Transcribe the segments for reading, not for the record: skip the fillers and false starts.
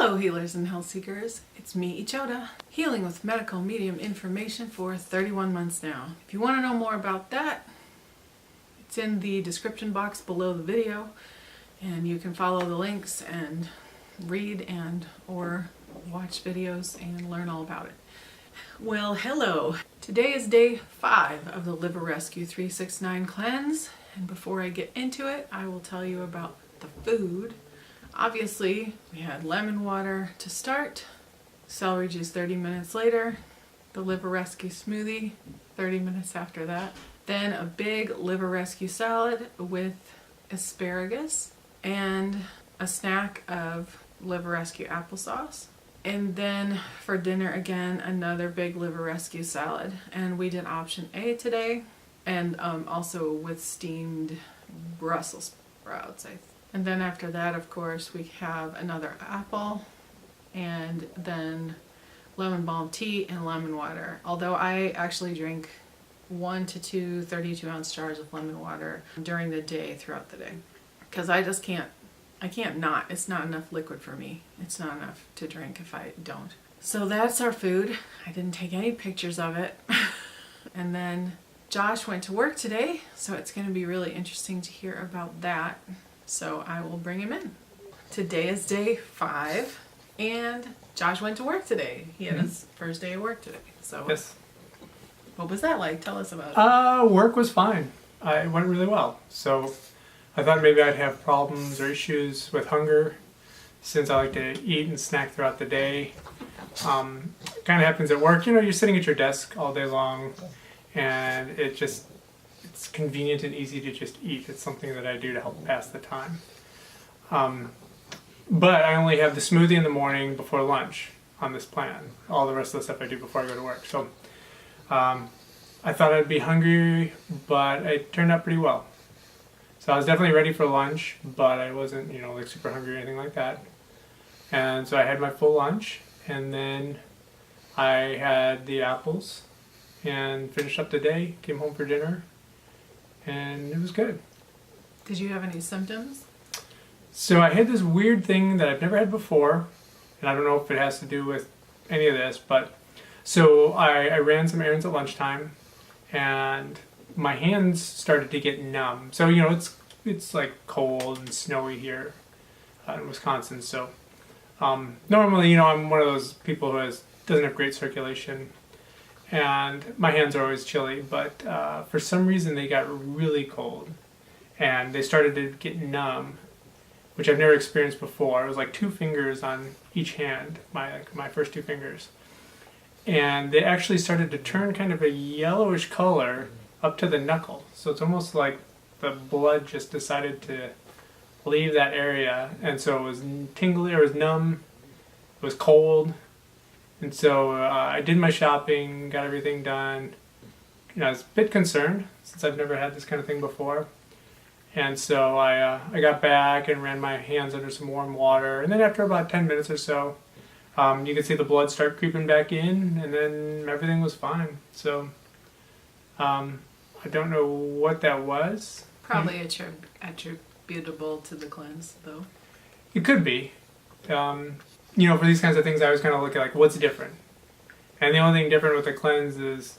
Hello healers and health seekers, it's me Ichoda, healing with medical medium information for 31 months now. If you want to know more about that, it's in the description box below the video, and you can follow the links and read and or watch videos and learn all about it. Well, hello! Today is day 5 of the Liver Rescue 369 cleanse, and before I get into it, I will tell you about the food. Obviously, we had lemon water to start, celery juice 30 minutes later, the Liver Rescue smoothie 30 minutes after that, then a big Liver Rescue salad with asparagus and a snack of Liver Rescue applesauce. And then for dinner again, another big Liver Rescue salad. And we did option A today, and also with steamed Brussels sprouts, And then after that, of course, we have another apple and then lemon balm tea and lemon water. Although I actually drink 1 to 2 32-ounce jars of lemon water during the day, throughout the day. Because I just can't, it's not enough liquid for me. It's not enough to drink if I don't. So that's our food. I didn't take any pictures of it. And then Josh went to work today, so it's going to be really interesting to hear about that. So I will bring him in. Today is day 5, and Josh went to work today. He had his first day of work today. So yes. What was that like? Tell us about it. Work was fine. It went really well. So I thought maybe I'd have problems or issues with hunger, since I like to eat and snack throughout the day. Kind of happens at work. You know, you're sitting at your desk all day long, and it's convenient and easy to just eat. It's something that I do to help pass the time. But I only have the smoothie in the morning before lunch on this plan. All the rest of the stuff I do before I go to work. So I thought I'd be hungry, but it turned out pretty well. So I was definitely ready for lunch, but I wasn't, like super hungry or anything like that. And so I had my full lunch, and then I had the apples and finished up the day, came home for dinner, and it was good. Did you have any symptoms? So I had this weird thing that I've never had before, and I don't know if it has to do with any of this, but so I ran some errands at lunchtime, and my hands started to get numb. So, it's like cold and snowy here in Wisconsin, so normally, I'm one of those people who doesn't have great circulation, and my hands are always chilly, but for some reason they got really cold, and they started to get numb, which I've never experienced before. It was like 2 fingers on each hand, my first 2 fingers, and they actually started to turn kind of a yellowish color up to the knuckle. So it's almost like the blood just decided to leave that area, and so it was tingly, or it was numb, it was cold. And so I did my shopping, got everything done. I was a bit concerned since I've never had this kind of thing before. And so I got back and ran my hands under some warm water. And then after about 10 minutes or so, you could see the blood start creeping back in, and then everything was fine. So I don't know what that was. Probably attributable to the cleanse, though. It could be. For these kinds of things, I always kind of look at what's different. And the only thing different with the cleanse is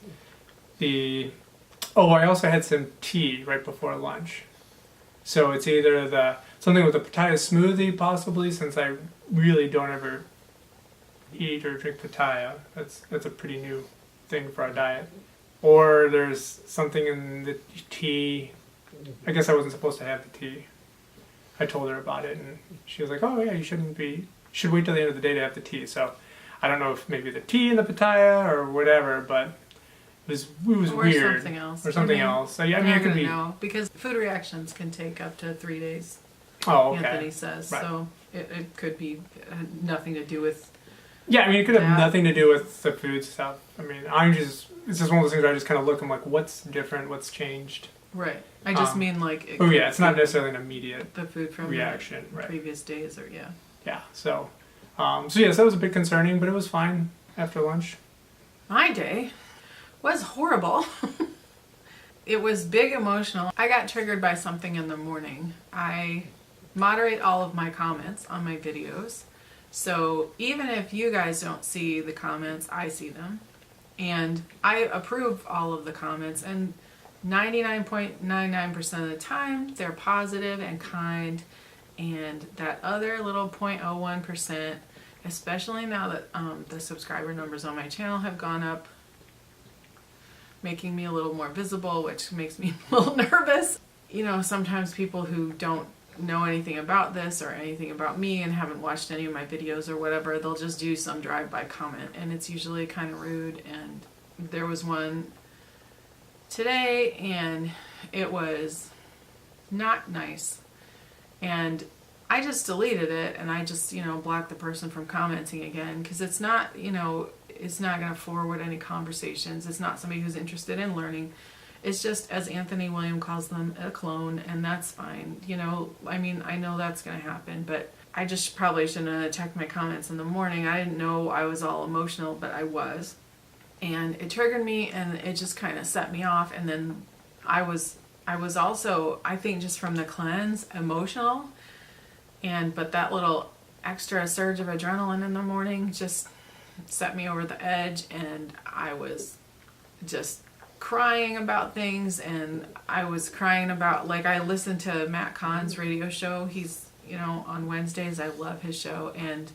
I also had some tea right before lunch. So it's either something with the pitaya smoothie, possibly, since I really don't ever eat or drink pitaya. That's a pretty new thing for our diet. Or there's something in the tea. I guess I wasn't supposed to have the tea. I told her about it, and she was like, "Oh yeah, you should wait till the end of the day to have the tea." So I don't know if maybe the tea and the pitaya or whatever, but it was weird. Or something else. Or something else. So yeah, it could be. No, because food reactions can take up to 3 days. Oh, okay. Anthony says. Right. So it could be nothing to do with. Yeah, it could have nothing to do with the food stuff. It's just one of those things where I just kind of look, I'm like, what's different? What's changed? Right. I just mean it's not necessarily an immediate the food from reaction, the previous days, or yeah. Yeah. So yes, that was a bit concerning, but it was fine after lunch. My day was horrible. It was big emotional. I got triggered by something in the morning. I moderate all of my comments on my videos. So even if you guys don't see the comments, I see them. And I approve all of the comments, and 99.99% of the time they're positive and kind, and that other little 0.01%, especially now that the subscriber numbers on my channel have gone up, making me a little more visible, which makes me a little nervous. You know, sometimes people who don't know anything about this or anything about me and haven't watched any of my videos or whatever, they'll just do some drive-by comment, and it's usually kind of rude. And there was one today and it was not nice, and I just deleted it, and I just, blocked the person from commenting again, because it's not, it's not going to forward any conversations. It's not somebody who's interested in learning. It's just, as Anthony William calls them, a clone, and that's fine. I mean, I know that's going to happen, but I just probably shouldn't have checked my comments in the morning. I didn't know I was all emotional, but I was. And it triggered me, and it just kind of set me off. And then I was also, I think, just from the cleanse, emotional. But that little extra surge of adrenaline in the morning just set me over the edge, and I was just crying about things. And I was crying about, like, I listened to Matt Kahn's radio show. He's, on Wednesdays. I love his show, and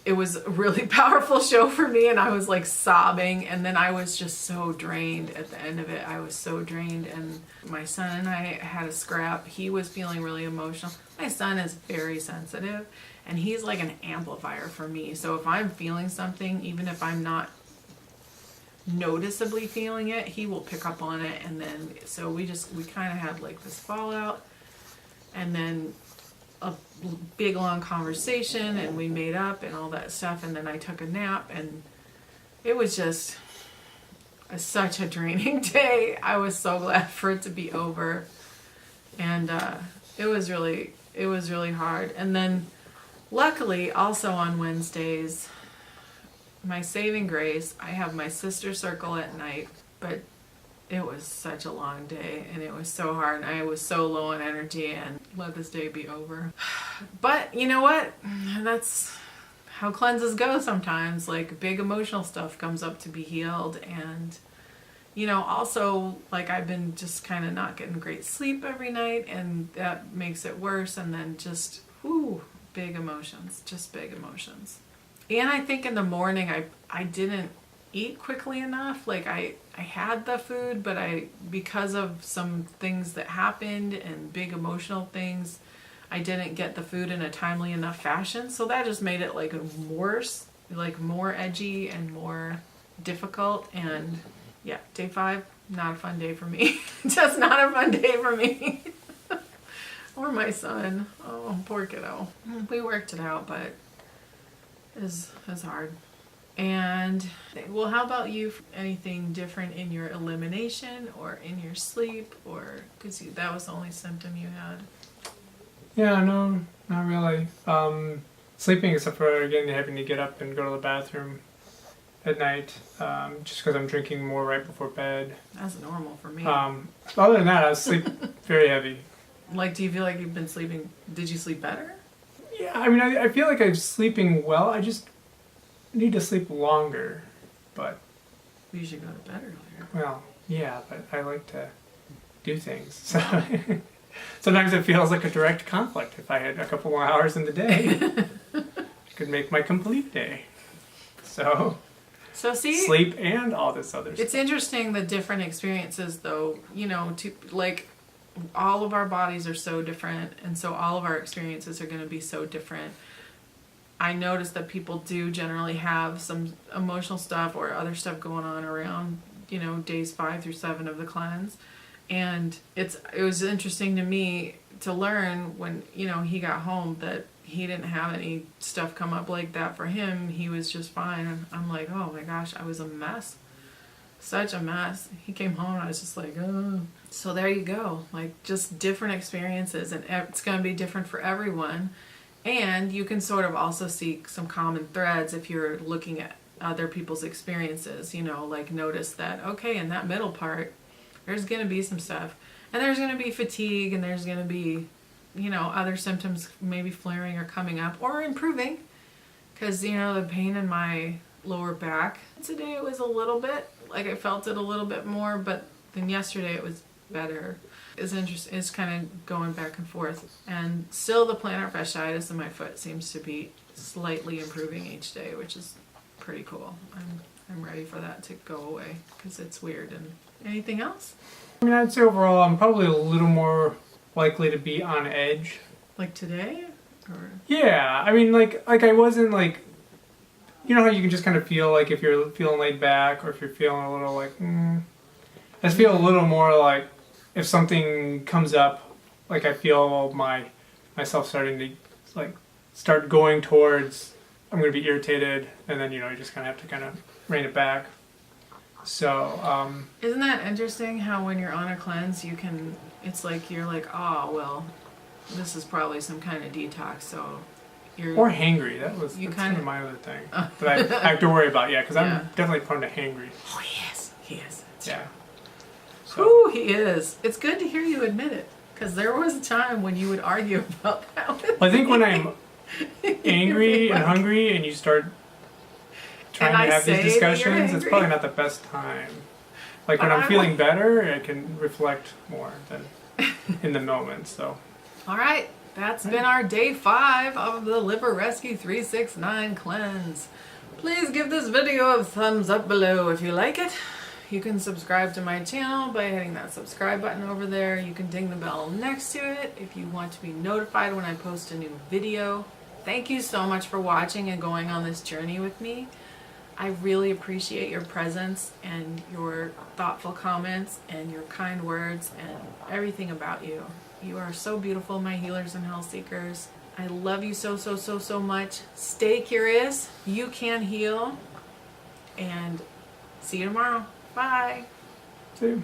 it was a really powerful show for me, and I was like sobbing, and then I was just so drained at the end of it. I was so drained, and my son and I had a scrap. He was feeling really emotional. My son is very sensitive, and he's like an amplifier for me. So if I'm feeling something, even if I'm not noticeably feeling it, he will pick up on it. And then so we kind of had like this fallout, and then a big long conversation, and we made up and all that stuff, and then I took a nap, and it was just such a draining day. I was so glad for it to be over, and it was really hard. And then luckily also on Wednesdays, my saving grace, I have my sister circle at night, but it was such a long day, and it was so hard, and I was so low on energy, and let this day be over. But you know what? That's how cleanses go sometimes. Like, big emotional stuff comes up to be healed, and also, like, I've been just kind of not getting great sleep every night, and that makes it worse. And then just, big emotions, just big emotions. And I think in the morning I didn't eat quickly enough. Like, I had the food, but because of some things that happened and big emotional things, I didn't get the food in a timely enough fashion. So that just made it like worse, like more edgy and more difficult. And yeah, day 5, not a fun day for me. Just not a fun day for me. Or my son. Oh, poor kiddo. We worked it out, but it was hard. And, well, how about you? Anything different in your elimination or in your sleep? Or, because that was the only symptom you had? Yeah, no, not really. Sleeping, except for, again, having to get up and go to the bathroom at night, just because I'm drinking more right before bed. That's normal for me. Other than that, I sleep very heavy. Like, do you feel like you've been sleeping? Did you sleep better? Yeah, I mean, I feel like I'm sleeping well. I just need to sleep longer, but... You should go to bed earlier. Well, yeah, but I like to do things. So sometimes it feels like a direct conflict. If I had a couple more hours in the day, it could make my complete day. So see, sleep and all this other stuff. It's interesting, the different experiences, though, like, all of our bodies are so different, and so all of our experiences are going to be so different. I noticed that people do generally have some emotional stuff or other stuff going on around, days 5 through 7 of the cleanse. And it was interesting to me to learn when, he got home that he didn't have any stuff come up like that for him. He was just fine. And I'm like, oh my gosh, I was a mess. Such a mess. He came home and I was just like, oh. So there you go. Like, just different experiences, and it's going to be different for everyone. And you can sort of also see some common threads if you're looking at other people's experiences, like notice that, okay, in that middle part, there's going to be some stuff. And there's going to be fatigue, and there's going to be, other symptoms maybe flaring or coming up or improving. Because, the pain in my lower back, today it was a little bit, like I felt it a little bit more, but then yesterday it was better. It's interesting, it's kind of going back and forth. And still the plantar fasciitis in my foot seems to be slightly improving each day, which is pretty cool. I'm ready for that to go away because it's weird. And anything else? I mean, I'd say overall I'm probably a little more likely to be on edge. Like today? Or Yeah, I mean, like I wasn't like, you know how you can just kind of feel like if you're feeling laid back or if you're feeling a little like, I just feel a little more like if something comes up, like I feel myself starting to like start going towards I'm going to be irritated, and then you just kind of have to kind of rein it back. So isn't that interesting how when you're on a cleanse it's like you're like, oh well, this is probably some kind of detox, so you're or hangry. That's kind of my other thing that I have to worry about. Yeah, because I'm definitely prone to hangry. Oh he is. Yeah. Ooh, he is. It's good to hear you admit it, because there was a time when you would argue about that with Well, I think me. when I'm angry and hungry and you start trying to have these discussions, it's probably not the best time. Like when I'm feeling better, I can reflect more than in the moment. So, all right, that's been our day 5 of the Liver Rescue 369 cleanse. Please give this video a thumbs up below if you like it. You can subscribe to my channel by hitting that subscribe button over there. You can ding the bell next to it if you want to be notified when I post a new video. Thank you so much for watching and going on this journey with me. I really appreciate your presence and your thoughtful comments and your kind words and everything about you. You are so beautiful, my healers and health seekers. I love you so, so, so, so much. Stay curious. You can heal. And see you tomorrow. Bye. see you.